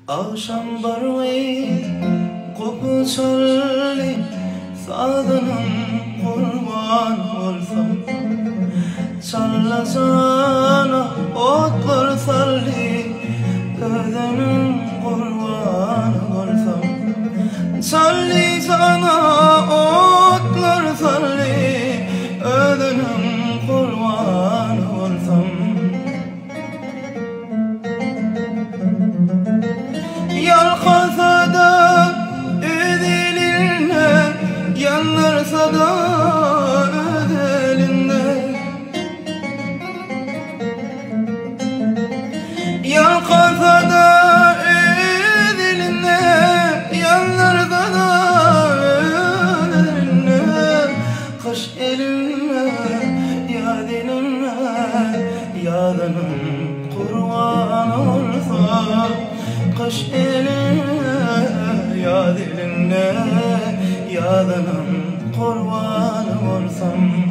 Akşam barvey kopu çalli Sadının kurban olsam Çallasana otlar salli Ödenin kurban olsam Çalli sana otlar salli Ödenin kurban olsam Yalqasa da ödelinle Yanlarsa da ödelinle Yalqasa da ödelinle Yanlarsa da ödelinle Kış elinle Yad elinle Yadının kurban olsa Kış eline, yad eline, yadının kurbanı olsam